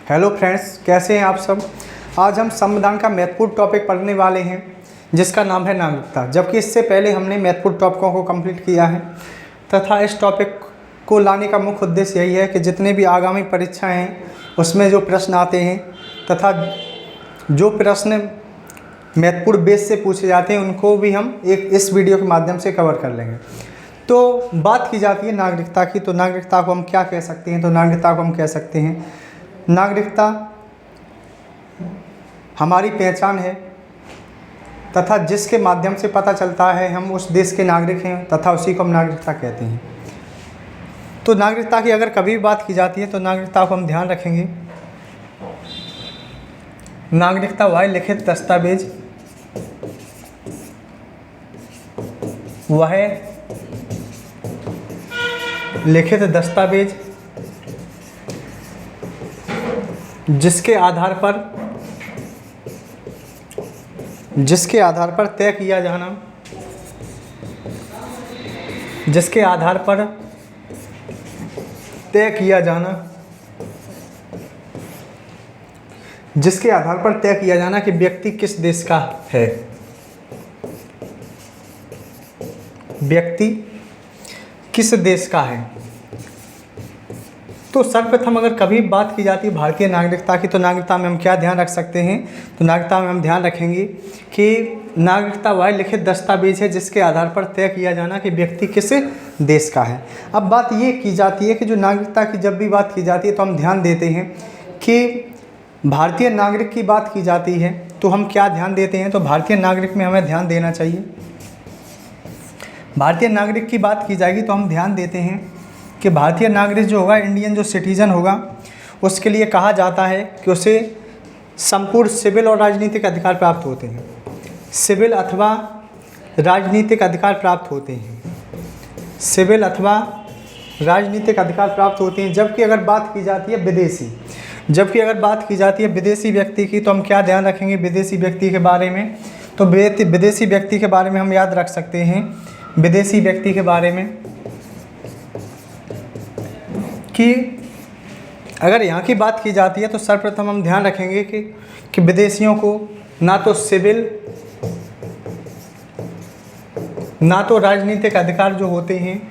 Hello friends, कैसे हैं आप सब। आज हम संविधान का महत्वपूर्ण टॉपिक पढ़ने वाले हैं जिसका नाम है नागरिकता। जबकि इससे पहले हमने महत्वपूर्ण टॉपिकों को कंप्लीट किया है तथा इस टॉपिक को लाने का मुख्य उद्देश्य यही है कि जितने भी आगामी परीक्षाएं हैं उसमें जो प्रश्न आते हैं तथा जो प्रश्न महत्वपूर्ण बेस से पूछे जाते हैं उनको भी हम इस वीडियो के माध्यम से कवर कर लेंगे। तो बात की जाती है नागरिकता की, तो नागरिकता को हम क्या कह सकते हैं। तो नागरिकता को हम कह सकते हैं, नागरिकता हमारी पहचान है तथा जिसके माध्यम से पता चलता है हम उस देश के नागरिक हैं तथा उसी को हम नागरिकता कहते हैं। तो नागरिकता की अगर कभी भी बात की जाती है तो नागरिकता को हम ध्यान रखेंगे। नागरिकता वह लिखित दस्तावेज, वह लिखित दस्तावेज जिसके आधार पर तय किया जाना, जिसके आधार पर तय किया जाना कि व्यक्ति किस देश का है, व्यक्ति किस देश का है। तो सर्वप्रथम अगर कभी बात की जाती है भारतीय नागरिकता की, तो नागरिकता में हम क्या ध्यान रख सकते हैं। तो नागरिकता में हम ध्यान रखेंगे कि नागरिकता वह लिखित दस्तावेज है जिसके आधार पर तय किया जाना कि व्यक्ति किस देश का है। अब बात ये की जाती है कि जो नागरिकता की जब भी बात की जाती है तो हम ध्यान देते हैं कि भारतीय नागरिक की बात की जाती है तो हम क्या ध्यान देते हैं। तो भारतीय नागरिक में हमें ध्यान देना चाहिए। भारतीय नागरिक की बात की जाएगी तो हम ध्यान देते हैं कि भारतीय नागरिक जो होगा, इंडियन जो सिटीज़न होगा, उसके लिए कहा जाता है कि उसे संपूर्ण सिविल और राजनीतिक अधिकार प्राप्त होते हैं। सिविल अथवा राजनीतिक अधिकार प्राप्त होते हैं, सिविल अथवा राजनीतिक अधिकार प्राप्त होते हैं। जबकि अगर बात की जाती है विदेशी व्यक्ति की, तो हम क्या ध्यान रखेंगे विदेशी व्यक्ति के बारे में। तो विदेशी व्यक्ति के बारे में हम याद रख सकते हैं, विदेशी व्यक्ति के बारे में कि अगर यहाँ की बात की जाती है तो सर्वप्रथम हम ध्यान रखेंगे कि विदेशियों को ना तो सिविल ना तो राजनीतिक अधिकार जो होते हैं,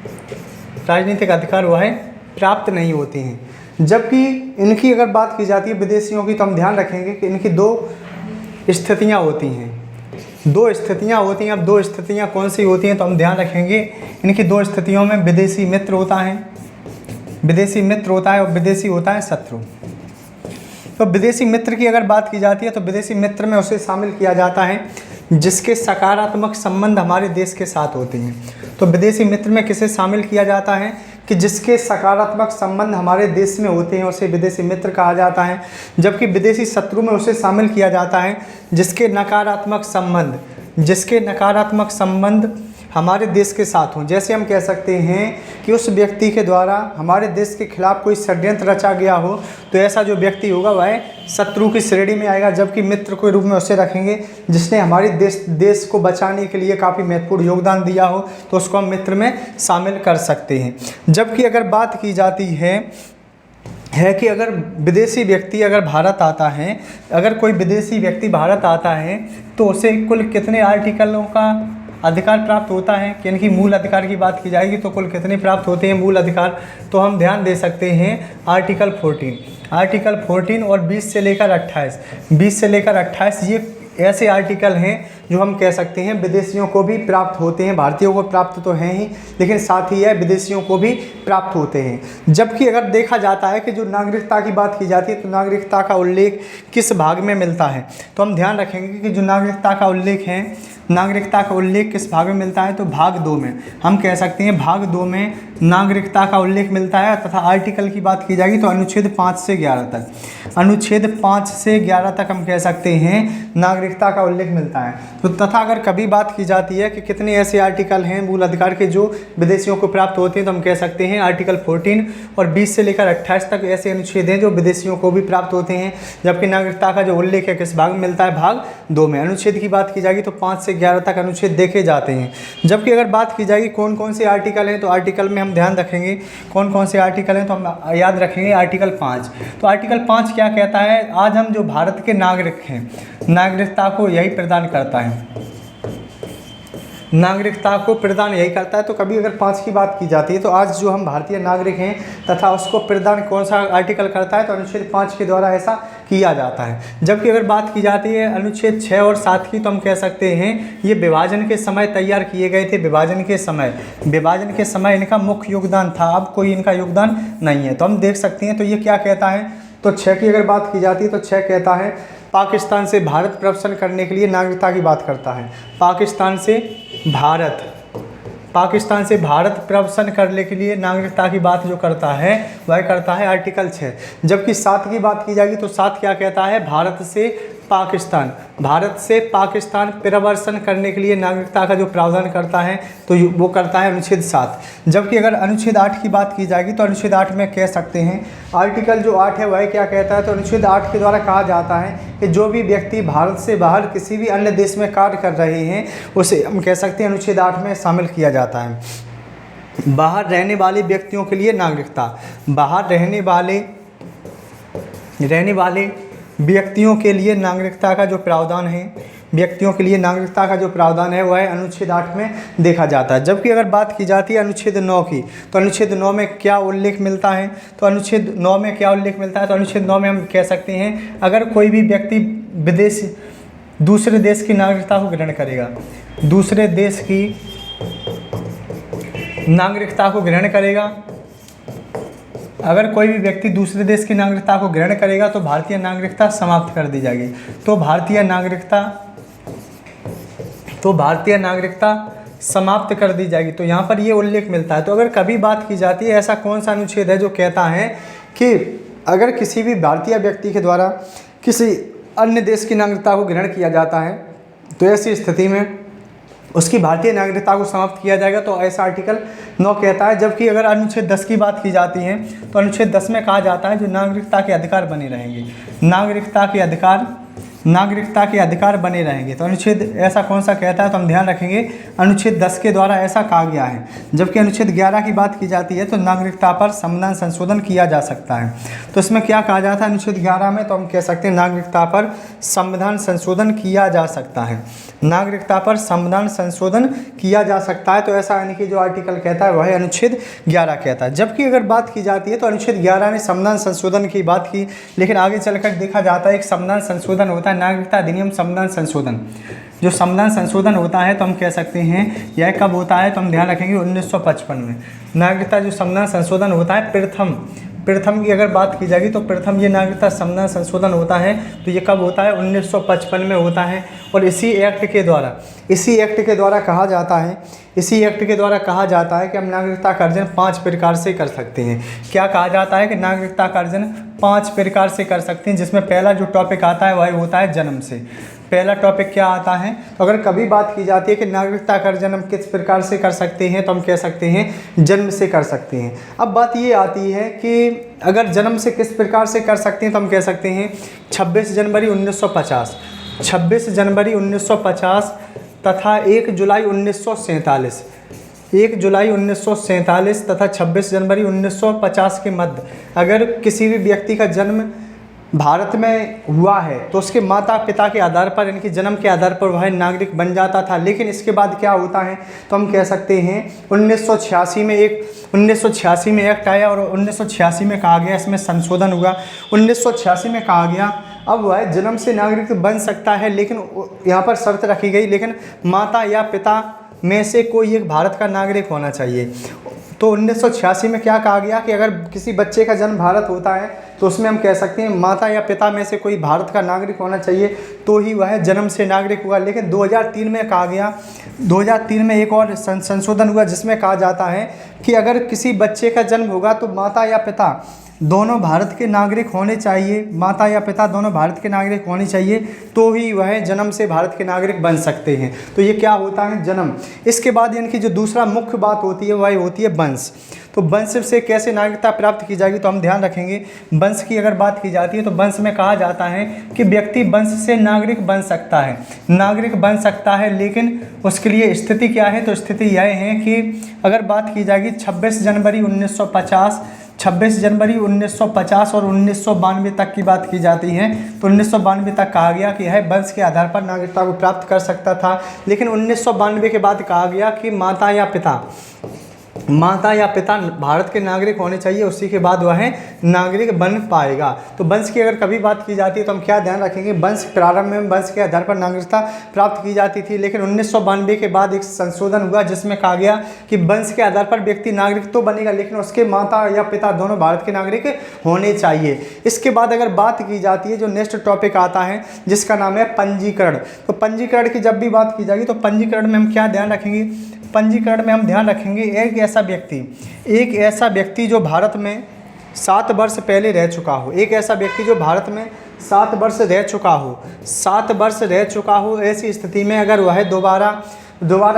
राजनीतिक अधिकार वह प्राप्त नहीं होते हैं। जबकि इनकी अगर बात की जाती है विदेशियों की, तो हम ध्यान रखेंगे कि इनकी दो स्थितियाँ होती हैं। अब दो स्थितियाँ कौन सी होती हैं, तो हम ध्यान रखेंगे इनकी दो स्थितियों में विदेशी मित्र होता है और विदेशी होता है शत्रु। तो विदेशी मित्र की अगर बात की जाती है तो विदेशी मित्र में उसे शामिल किया जाता है जिसके सकारात्मक संबंध हमारे देश के साथ होते हैं। तो विदेशी मित्र में किसे शामिल किया जाता है कि जिसके सकारात्मक संबंध हमारे देश में होते हैं, उसे विदेशी मित्र कहा जाता है। जबकि विदेशी शत्रु में उसे शामिल किया जाता है जिसके नकारात्मक संबंध हमारे देश के साथ हों। जैसे हम कह सकते हैं कि उस व्यक्ति के द्वारा हमारे देश के खिलाफ कोई षड्यंत्र रचा गया हो, तो ऐसा जो व्यक्ति होगा वह शत्रु की श्रेणी में आएगा। जबकि मित्र के रूप में उसे रखेंगे जिसने हमारे देश को बचाने के लिए काफ़ी महत्वपूर्ण योगदान दिया हो, तो उसको हम मित्र में शामिल कर सकते हैं। जबकि अगर बात की जाती है कि अगर विदेशी व्यक्ति अगर भारत आता है, अगर कोई विदेशी व्यक्ति भारत आता है तो उसे कुल कितने आर्टिकलों का अधिकार प्राप्त होता है, कि इनकी मूल अधिकार की बात की जाएगी तो कुल कितने प्राप्त होते हैं मूल अधिकार। तो हम ध्यान दे सकते हैं आर्टिकल 14 और 20 से लेकर 28 ये ऐसे आर्टिकल हैं जो हम कह सकते हैं विदेशियों को भी प्राप्त होते हैं। भारतीयों को प्राप्त तो हैं ही, लेकिन साथ ही यह विदेशियों को भी प्राप्त होते हैं। जबकि अगर देखा जाता है कि जो नागरिकता की बात की जाती है तो नागरिकता का उल्लेख किस भाग में मिलता है, तो हम ध्यान रखेंगे कि जो नागरिकता का उल्लेख किस भाग में मिलता है। तो भाग 2 में हम कह सकते हैं, भाग 2 में नागरिकता का उल्लेख मिलता है। तथा आर्टिकल की बात की जाएगी तो अनुच्छेद 5 से 11 तक हम कह सकते हैं नागरिकता का उल्लेख मिलता है। तो तथा अगर कभी बात की जाती है कि कितने ऐसे आर्टिकल हैं मूल अधिकार के जो विदेशियों को प्राप्त होते हैं, तो हम कह सकते हैं आर्टिकल 14 और 20 से लेकर 28 तक ऐसे अनुच्छेद हैं जो विदेशियों को भी प्राप्त होते हैं। जबकि नागरिकता का जो उल्लेख है किस भाग में मिलता है, भाग 2 में। अनुच्छेद की बात की जाएगी तो 5 से 11 तक अनुच्छेद देखे जाते हैं। जबकि अगर बात की जाएगी कौन कौन से आर्टिकल हैं, तो आर्टिकल में हम ध्यान रखेंगे कौन कौन से आर्टिकल हैं, तो हम याद रखेंगे आर्टिकल 5। तो आर्टिकल 5 क्या कहता है, आज हम जो भारत के नागरिक हैं, नागरिकता को यही प्रदान करता है, नागरिकता को प्रदान यही करता है। तो कभी अगर 5 की बात की जाती है तो आज जो हम भारतीय नागरिक हैं तथा उसको प्रदान कौन सा आर्टिकल करता है, तो अनुच्छेद 5 के द्वारा ऐसा किया जाता है। जबकि अगर बात की जाती है अनुच्छेद 6 और 7 की, तो हम कह सकते हैं ये विभाजन के समय तैयार किए गए थे। विभाजन के समय इनका मुख्य योगदान था, अब कोई इनका योगदान नहीं है। तो हम देख सकते हैं तो ये क्या कहता है, तो 6 की अगर बात की जाती है तो 6 कहता है पाकिस्तान से भारत प्रवेशन करने के लिए नागरिकता की बात करता है। पाकिस्तान से भारत प्रवेशन करने के लिए नागरिकता की बात जो करता है वह करता है आर्टिकल 6। जबकि 7 की बात की जाएगी तो 7 क्या कहता है, भारत से पाकिस्तान प्रवर्सन करने के लिए नागरिकता का जो प्रावधान करता है तो वो करता है अनुच्छेद 7। जबकि अगर अनुच्छेद 8 की बात की जाएगी तो अनुच्छेद 8 में कह सकते हैं आर्टिकल जो 8 है वह क्या कहता है, तो अनुच्छेद 8 के द्वारा कहा जाता है कि जो भी व्यक्ति भारत से बाहर किसी भी अन्य देश में कार्य कर रहे हैं उसे हम कह सकते हैं अनुच्छेद 8 में शामिल किया जाता है। बाहर रहने वाले व्यक्तियों के लिए नागरिकता, बाहर रहने वाले व्यक्तियों के लिए नागरिकता का जो प्रावधान है, वह अनुच्छेद 8 में देखा जाता है। जबकि अगर बात की जाती है अनुच्छेद 9 की, तो अनुच्छेद 9 में क्या उल्लेख मिलता है, तो अनुच्छेद 9 में हम कह सकते हैं अगर कोई भी व्यक्ति दूसरे देश की नागरिकता को ग्रहण करेगा, अगर कोई भी व्यक्ति दूसरे देश की नागरिकता को ग्रहण करेगा तो भारतीय नागरिकता समाप्त कर दी जाएगी। तो भारतीय नागरिकता समाप्त कर दी जाएगी। तो यहाँ पर ये उल्लेख मिलता है। तो अगर कभी बात की जाती है ऐसा कौन सा अनुच्छेद है जो कहता है कि अगर किसी भी भारतीय व्यक्ति के द्वारा किसी अन्य देश की नागरिकता को ग्रहण किया जाता है तो ऐसी स्थिति में उसकी भारतीय नागरिकता को समाप्त किया जाएगा, तो ऐसा आर्टिकल 9 कहता है। जबकि अगर अनुच्छेद 10 की बात की जाती है तो अनुच्छेद 10 में कहा जाता है जो नागरिकता के अधिकार बने रहेंगे, नागरिकता के अधिकार बने रहेंगे। तो अनुच्छेद ऐसा कौन सा कहता है, तो हम ध्यान रखेंगे अनुच्छेद 10 के द्वारा ऐसा कहा गया है। जबकि अनुच्छेद 11 की बात की जाती है तो नागरिकता पर संविधान संशोधन किया जा सकता है। तो इसमें क्या कहा जाता है अनुच्छेद 11 में, तो हम कह सकते हैं नागरिकता पर संविधान संशोधन किया जा सकता है, नागरिकता पर संविधान संशोधन किया जा सकता है। तो ऐसा यानी कि जो आर्टिकल कहता है वह अनुच्छेद 11 कहता है। जबकि अगर बात की जाती है तो अनुच्छेद 11 ने संविधान संशोधन की बात की, लेकिन आगे चलकर देखा जाता है एक संविधान संशोधन होता है नागरिकता अधिनियम संविधान संशोधन। जो संविधान संशोधन होता है तो हम कह सकते हैं यह कब होता है, तो हम ध्यान रखेंगे 1955 में। नागरिकता जो संविधान संशोधन होता है प्रथम की अगर बात की जाएगी तो प्रथम ये नागरिकता संविधान संशोधन होता है तो ये कब होता है, 1955 में होता है। और इसी एक्ट के द्वारा कहा जाता है कि हम नागरिकता का अर्जन 5 प्रकार से कर सकते हैं। क्या कहा जाता है कि नागरिकता का अर्जन 5 प्रकार से कर सकते हैं, जिसमें पहला जो टॉपिक आता है वह होता है जन्म से। पहला टॉपिक क्या आता है, तो अगर कभी बात की जाती है कि नागरिकता का अर्जन हम किस प्रकार से कर सकते हैं, तो हम कह सकते हैं जन्म से कर सकते हैं। अब बात ये आती है कि अगर जन्म से किस प्रकार से कर सकते हैं, तो हम कह सकते हैं 26 जनवरी 1950 तथा 1 जुलाई 1947 तथा 26 जनवरी 1950 के मध्य अगर किसी भी व्यक्ति का जन्म भारत में हुआ है तो उसके माता पिता के आधार पर, इनके जन्म के आधार पर वह नागरिक बन जाता था। लेकिन इसके बाद क्या होता है, तो हम कह सकते हैं 1986 में एक्ट आया और 1986 में कहा गया, इसमें संशोधन हुआ। 1986 में कहा गया अब वह जन्म से नागरिक बन सकता है, लेकिन यहाँ पर शर्त रखी गई, लेकिन माता या पिता में से कोई एक भारत का नागरिक होना चाहिए। तो 1986 में क्या कहा गया कि अगर किसी बच्चे का जन्म भारत होता है तो उसमें हम कह सकते हैं माता या पिता में से कोई भारत का नागरिक होना चाहिए तो ही वह जन्म से नागरिक हुआ। लेकिन 2003 में कहा गया, 2003 में एक और संशोधन हुआ जिसमें कहा जाता है कि अगर किसी बच्चे का जन्म होगा तो माता या पिता दोनों भारत के नागरिक होने चाहिए, माता या पिता दोनों भारत के नागरिक होने चाहिए तो ही वह जन्म से भारत के नागरिक बन सकते हैं। तो ये क्या होता है, जन्म। इसके बाद इनकी जो दूसरा मुख्य बात होती है वह होती है वंश। तो वंश से कैसे नागरिकता प्राप्त की जाएगी, तो हम ध्यान रखेंगे वंश की अगर बात की जाती है तो वंश में कहा जाता है कि व्यक्ति वंश से नागरिक बन सकता है, नागरिक बन सकता है, लेकिन उसके लिए स्थिति क्या है, तो स्थिति यह है कि अगर बात की जाएगी 26 जनवरी 1950 और 1992 तक की बात की जाती है, तो 1992 तक कहा गया कि यह वंश के आधार पर नागरिकता को प्राप्त कर सकता था। लेकिन 1992 के बाद कहा गया कि माता या पिता भारत के नागरिक होने चाहिए, उसी के बाद वह नागरिक बन पाएगा। तो वंश की अगर कभी बात की जाती है तो हम क्या ध्यान रखेंगे, वंश प्रारंभ में वंश के आधार पर नागरिकता प्राप्त की जाती थी, लेकिन 1992 के बाद एक संशोधन हुआ जिसमें कहा गया कि वंश के आधार पर व्यक्ति नागरिक तो बनेगा, लेकिन उसके माता या पिता दोनों भारत के नागरिक होने चाहिए। इसके बाद अगर बात की जाती है, जो नेक्स्ट टॉपिक आता है जिसका नाम है पंजीकरण। तो पंजीकरण की जब भी बात की जाएगी तो पंजीकरण में हम क्या ध्यान रखेंगे, पंजीकरण में हम ध्यान रखेंगे एक ऐसा व्यक्ति जो भारत में 7 वर्ष पहले रह चुका हो, एक ऐसा व्यक्ति जो भारत में 7 वर्ष रह चुका हो, ऐसी स्थिति में अगर वह दोबारा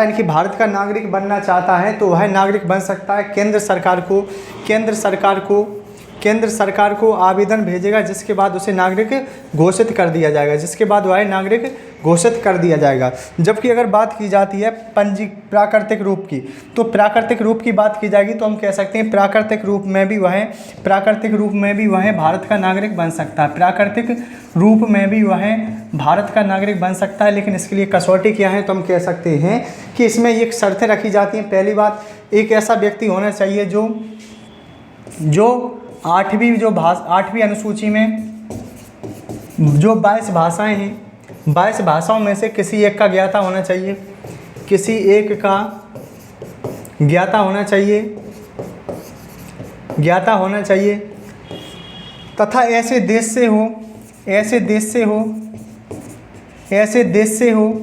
इनकी भारत का नागरिक बनना चाहता है तो वह नागरिक बन सकता है। केंद्र सरकार को आवेदन भेजेगा, जिसके बाद उसे नागरिक घोषित कर दिया जाएगा। जबकि अगर बात की जाती है प्राकृतिक रूप की, तो प्राकृतिक रूप की बात की जाएगी तो हम कह सकते हैं प्राकृतिक रूप में भी वह भारत का नागरिक बन सकता है। प्राकृतिक रूप में भी वह भारत का नागरिक बन सकता है, लेकिन इसके लिए कसौटी क्या है, तो हम कह सकते हैं कि इसमें ये शर्तें रखी जाती हैं। पहली बात, एक ऐसा व्यक्ति होना चाहिए जो 8वीं अनुसूची में जो 22 भाषाएं हैं, 22 भाषाओं में से किसी एक का ज्ञाता होना चाहिए, तथा ऐसे देश से हो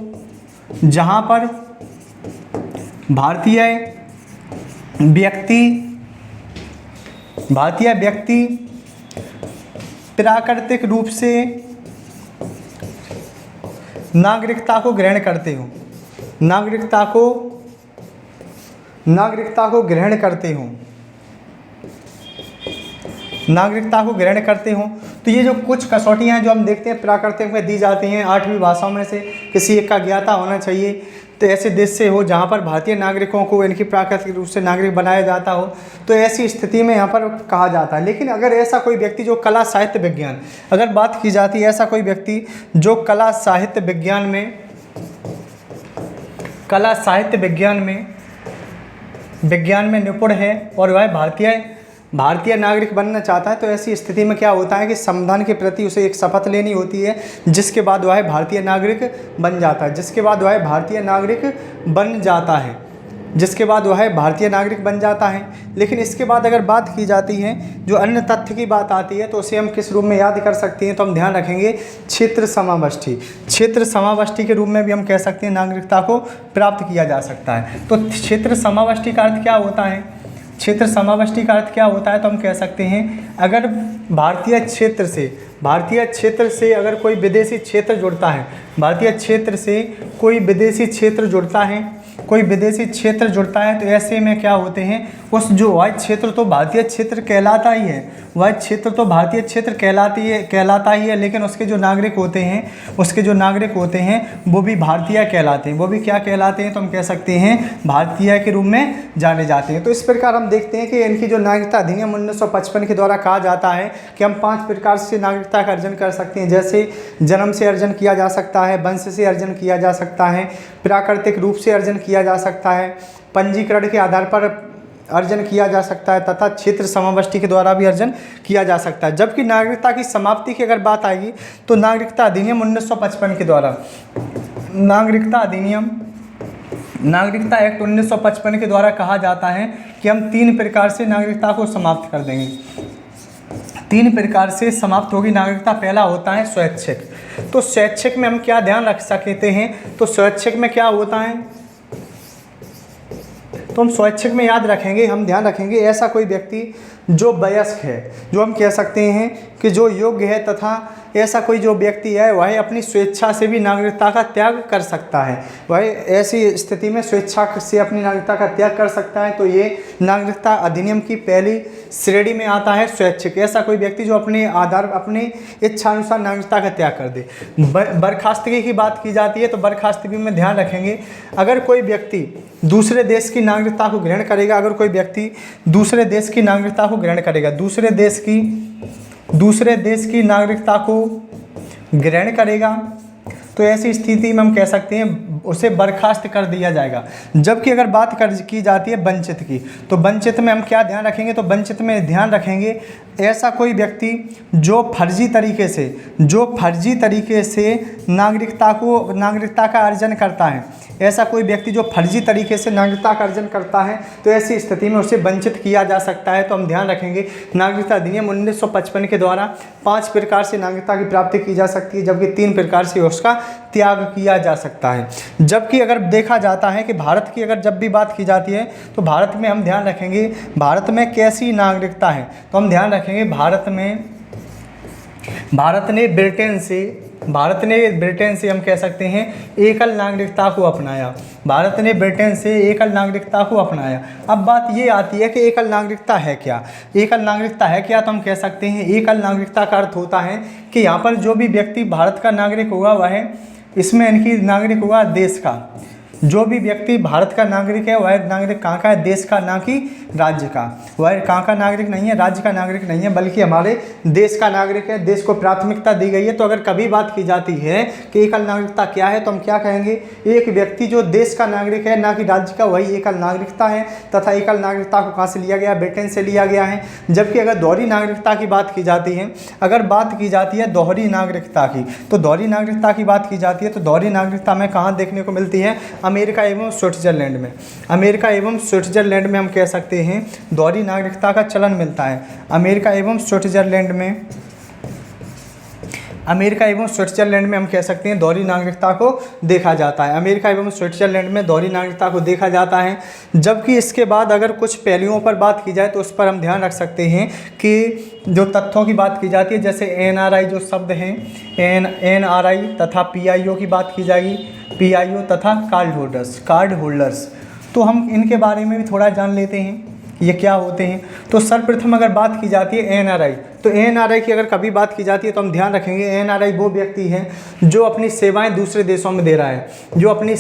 जहाँ पर भारतीय व्यक्ति प्राकृतिक रूप से नागरिकता को ग्रहण करते हो, तो ये जो कुछ कसौटियाँ हैं जो हम देखते हैं प्राकृतिक में दी जाती हैं, 8वीं भाषाओं में से किसी एक का ज्ञाता होना चाहिए, तो ऐसे देश से हो जहाँ पर भारतीय नागरिकों को इनकी प्राकृतिक रूप से नागरिक बनाया जाता हो, तो ऐसी स्थिति में यहाँ पर कहा जाता है। लेकिन अगर ऐसा कोई व्यक्ति जो कला साहित्य विज्ञान, अगर बात की जाती है ऐसा कोई व्यक्ति जो कला साहित्य विज्ञान में निपुण है और वह भारतीय नागरिक बनना चाहता है, तो ऐसी स्थिति में क्या होता है कि संविधान के प्रति उसे एक शपथ लेनी होती है, जिसके बाद वह भारतीय नागरिक बन जाता है। लेकिन इसके बाद अगर बात की जाती है, जो अन्य तथ्य की बात आती है, तो उसे हम किस रूप में याद कर सकते हैं, तो हम ध्यान रखेंगे क्षेत्र समावष्टि के रूप में भी हम कह सकते हैं नागरिकता को प्राप्त किया जा सकता है। तो क्षेत्र समावष्टि का अर्थ क्या होता है, तो हम कह सकते हैं अगर भारतीय क्षेत्र से अगर कोई विदेशी क्षेत्र जुड़ता है, तो ऐसे में क्या होते हैं, उस जो वह क्षेत्र तो भारतीय क्षेत्र कहलाता ही है, लेकिन उसके जो नागरिक होते हैं वो भी भारतीय कहलाते हैं, तो हम कह सकते हैं भारतीय के रूप में जाने जाते हैं। तो इस प्रकार हम देखते हैं कि इनकी जो नागरिकता अधिनियम 1955 के द्वारा कहा जाता है कि हम 5 प्रकार से नागरिकता का अर्जन कर सकते हैं, जैसे जन्म से अर्जन किया जा सकता है, वंश से अर्जन किया जा सकता है, प्राकृतिक रूप से अर्जन किया जा सकता है, पंजीकरण के आधार पर अर्जन किया जा सकता है, तथा क्षेत्र समावष्टि के द्वारा भी अर्जन किया जा सकता है। जबकि नागरिकता की समाप्ति की अगर बात आएगी तो नागरिकता अधिनियम 1955 के द्वारा नागरिकता एक्ट 1955 के द्वारा कहा जाता है कि हम 3 प्रकार से नागरिकता को समाप्त कर देंगे। 3 प्रकार से समाप्त होगी नागरिकता। पहला होता है स्वैच्छिक। तो स्वैच्छिक में हम क्या ध्यान रख सकते हैं, तो स्वैच्छिक में क्या होता है, तो हम स्वैच्छिक में याद रखेंगे, हम ध्यान रखेंगे ऐसा कोई व्यक्ति जो वयस्क है, जो हम कह सकते हैं कि जो योग्य है तथा ऐसा कोई जो व्यक्ति है वह अपनी स्वेच्छा से भी नागरिकता का त्याग कर सकता है, वह ऐसी स्थिति में स्वेच्छा से अपनी नागरिकता का त्याग कर सकता है। तो ये नागरिकता अधिनियम की पहली श्रेणी में आता है स्वैच्छिक। ऐसा कोई व्यक्ति जो अपने आधार अपनी इच्छा अनुसार नागरिकता का त्याग कर दे। बर्खास्तगी की बात की जाती है तो बर्खास्तगी में ध्यान रखेंगे, अगर कोई व्यक्ति दूसरे देश की नागरिकता को ग्रहण करेगा, अगर कोई व्यक्ति दूसरे देश की नागरिकता को ग्रहण करेगा, दूसरे देश की नागरिकता को ग्रहण करेगा, तो ऐसी स्थिति में हम कह सकते हैं उसे बर्खास्त कर दिया जाएगा। जबकि अगर बात की जाती है वंचित की, तो वंचित में हम क्या ध्यान रखेंगे, तो वंचित में ध्यान रखेंगे ऐसा कोई व्यक्ति जो फर्जी तरीके से नागरिकता का अर्जन करता है, ऐसा कोई व्यक्ति जो फर्जी तरीके से नागरिकता का अर्जन करता है, तो ऐसी स्थिति में उसे वंचित किया जा सकता है। तो हम ध्यान रखेंगे नागरिकता अधिनियम 1955 के द्वारा 5 प्रकार से नागरिकता की प्राप्ति की जा सकती है, जबकि 3 प्रकार से उसका त्याग किया जा सकता है। जबकि अगर देखा जाता है कि भारत की अगर जब भी बात की जाती है तो भारत में हम ध्यान रखेंगे भारत में कैसी नागरिकता है, तो हम ध्यान रखेंगे भारत ने ब्रिटेन से हम कह सकते हैं एकल नागरिकता को अपनाया। भारत ने ब्रिटेन से एकल नागरिकता को अपनाया। अब बात ये आती है कि एकल नागरिकता है क्या? तो हम कह सकते हैं एकल नागरिकता का अर्थ होता है कि यहाँ पर जो भी व्यक्ति भारत का नागरिक होगा वह इसमें इनकी नागरिक होगा देश का। जो भी व्यक्ति भारत का नागरिक है वह नागरिक कहाँ का है? देश का, ना कि राज्य का। वह कहाँ का नागरिक नहीं है? राज्य का नागरिक नहीं है, बल्कि हमारे देश का नागरिक है। देश को प्राथमिकता दी गई है। तो अगर कभी बात की जाती है कि एकल नागरिकता क्या है, तो हम क्या कहेंगे? एक व्यक्ति जो देश का नागरिक है, ना कि राज्य का, वही एकल नागरिकता है। तथा एकल नागरिकता को कहाँ से लिया गया? ब्रिटेन से लिया गया है। जबकि अगर दोहरी नागरिकता की बात की जाती है, दोहरी नागरिकता की, तो दोहरी नागरिकता की बात की जाती है तो दोहरी नागरिकता में कहाँ देखने को मिलती है? अमेरिका एवं स्विट्जरलैंड में। अमेरिका एवं स्विट्जरलैंड में हम कह सकते हैं दोहरी नागरिकता का चलन मिलता है। अमेरिका एवं स्विट्जरलैंड में हम कह सकते हैं दोहरी नागरिकता को देखा जाता है। अमेरिका एवं स्विट्जरलैंड में दोहरी नागरिकता को देखा जाता है। जबकि इसके बाद अगर कुछ पहलुओं पर बात की जाए तो उस पर हम ध्यान रख सकते हैं कि जो तथ्यों की बात की जाती है, जैसे एनआरआई जो शब्द हैं, एनआरआई तथा पीआईओ की बात की जाएगी, पीआईओ तथा कार्ड होल्डर्स। तो हम इनके बारे में भी थोड़ा जान लेते हैं ये क्या होते हैं। तो सर्वप्रथम अगर बात की जाती है एनआरआई, तो एनआरआई की अगर कभी बात की जाती है तो हम ध्यान रखेंगे एनआरआई वो व्यक्ति है जो अपनी सेवाएं दूसरे देशों में दे रहा है, जो अपनी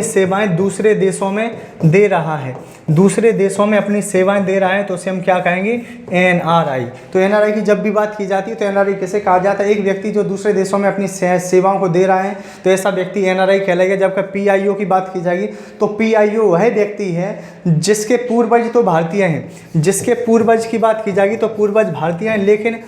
सेवाएं दूसरे देशों में दे रहा है, दूसरे देशों में अपनी सेवाएं दे रहा है, तो उसे हम क्या कहेंगे? एनआरआई। तो एनआरआई की जब भी बात की जाती है तो एनआरआई कैसे कहा जाता है? एक व्यक्ति जो दूसरे देशों में अपनी सेवाओं को दे रहा है, तो ऐसा व्यक्ति एनआरआई कहलाएगा। जबकि पीआईओ की बात की जाएगी तो पीआईओ वह व्यक्ति है जिसके पूर्वज तो भारतीय हैं, जिसके पूर्वज की बात की जाएगी तो पूर्वज भारतीय हैं, लेकिन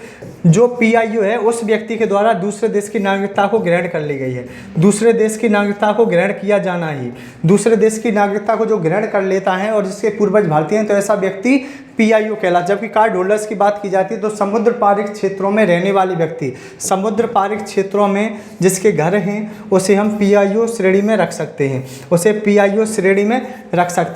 जो पीआईओ है उस व्यक्ति के द्वारा दूसरे देश की नागरिकता को ग्रहण कर ली गई है। दूसरे देश की नागरिकता को ग्रहण किया जाना ही, दूसरे देश की नागरिकता को जो ग्रहण कर लेता है और जिसके पूर्वज भारतीय हैं, तो ऐसा व्यक्ति पीआईओ कहलाता। जबकि कार्ड होल्डर्स की बात की जाती है तो समुद्र पारिक क्षेत्रों में रहने वाले व्यक्ति, समुद्र पारिक क्षेत्रों में जिसके घर हैं उसे हम पीआईओ श्रेणी में रख सकते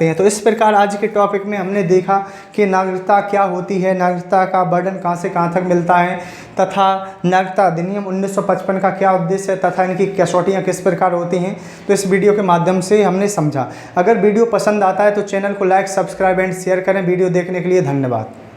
हैं, तो इस प्रकार आज के टॉपिक में हमने देखा कि नागरिकता क्या होती है, नागरिकता का बर्डन कहाँ से कहाँ तक मिलता है, तथा नागरिकता अधिनियम 1955 का क्या उद्देश्य है, तथा इनकी कसौटियाँ किस प्रकार होती हैं। तो इस वीडियो के माध्यम से हमने समझा। अगर वीडियो पसंद आता है तो चैनल को लाइक, सब्सक्राइब एंड शेयर करें। वीडियो देखने के लिए धन्यवाद।